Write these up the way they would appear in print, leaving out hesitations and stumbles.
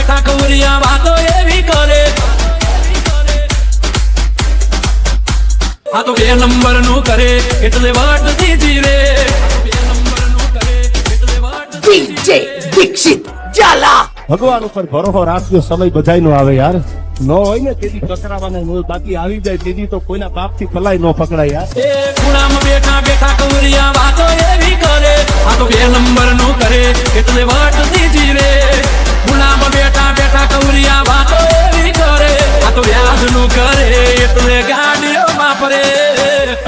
બેઠા કવરિયા વાતો એવી કરે આ તો 2 નંબર નું કરે એટલે વટતી જીવે 2 નંબર નું કરે એટલે વટતી DJ દીક્ષિત ઝાલા ભગવાન ઉપર ભરોસો રાખજો સમય બધાયનો આવે યાર નો હોય ને તેથી કચરાવાના મૂળ બાકી આવી જાય તેથી તો કોઈના બાપથી ફલાઈ નો પકડાય યાર એ ખૂણામાં બેઠા બેઠા કવરિયા વાતો એવી કરે આ તો 2 નંબર નું કરે એટલે વટતી જીવે ખૂણામાં બેઠા બેઠા કવરિયા વાતો એવી કરે આ તો વ્યાજ નું કરે એટલે ગાડીઓમાં ફરે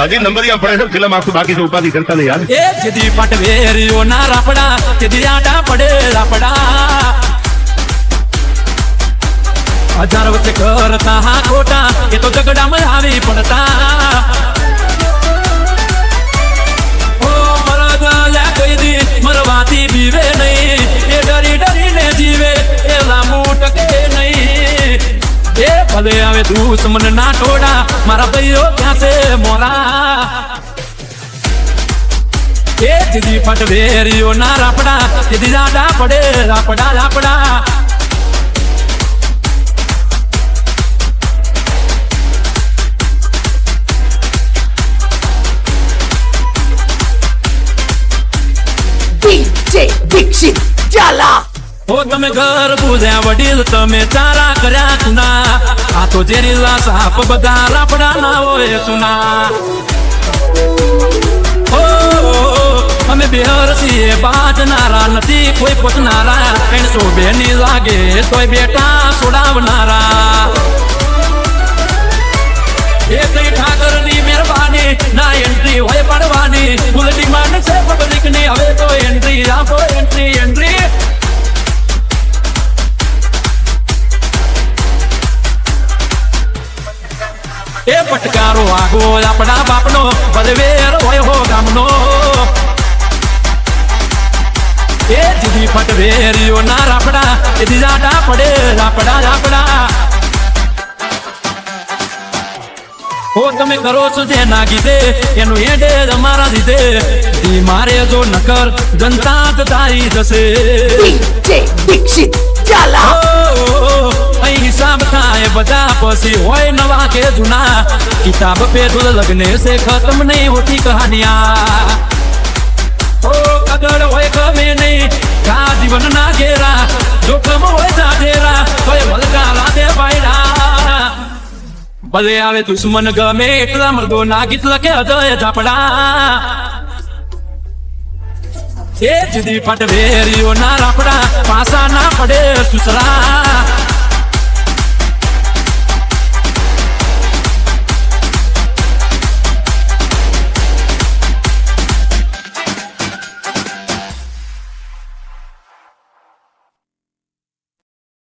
હજી નંબરિયા પડે છે ફિલ્મ આખું બાકી તો ઉપાધિ કરતા નહીં યાર એ જેદી પટવેરીઓ ના રાપડા તેદી આટા પડે રાપડા હજાર વચ્ચે કરતા હા ખોટા એ તો ઝઘડામાં આવી પડતા ઓ મરદ લ્યા કોઈ દી મરવાથી બીવે નહીં એ ડરી ડરીને જીવે એ લાંબુ ટકે નહીં એ ભલે આવે દુશ્મન ના ટોળા મારા ભાઈઓ ક્યાં છે મોરા એ જીદી પટવેરીઓ ના રાપડા જેદી આડા પડે રાપડા રાપડા DJ દીક્ષિત ઝાલા ઓ તમે ઘર પૂજ્યા વડીલ તમે ચારા કર્યા સુના આ તો જેરીલા સાપ બધા રાપડા ના હોય સુના ઓ અમે બેહર છીએ બાજનારા નથી કોઈ પોચનારા 302 ની લાગે તોય બેટા છોડાવનારા એ કઈ ઠાકર ની મહેરબાની ના એન્ટ્રી હોય પડવાની ફૂલ ડિમાન્ડ છે પબ્લિક ની હવે તો એન્ટ્રી આપો એન્ટ્રી એન્ટ્રી એ પટકારો આગો આપણા બાપનો બલવેર હોય હો ગામનો એ જીદી પટવેરીઓ ના રાપડા એ દીદાડા પડે રાપડા રાપડા ઓ તમે કરો છો જે નાગી દે એનું એડે અમારા દીધે ઈ મારે જો નકર જનતા જ તારી જશે DJ દીક્ષિત ઝાલા અહીં હિસાબ થાય બધા પછી હોય નવા કે જૂના કિતાબ पे दुल लगने से खत्म नहीं होती कहानियां ओ कदर होय कभी नहीं का जीवन ना घेरा जोखम होय जाडेरा कोई भलकारा दे बायरा ભલે આવે દુશ્મન ગમે એટલા મર્દો ના ગીત લખે હૃદય ઝાપડા એ જુદી પટવેરીઓ ના રાપડા પાસા ના પડે સુસરા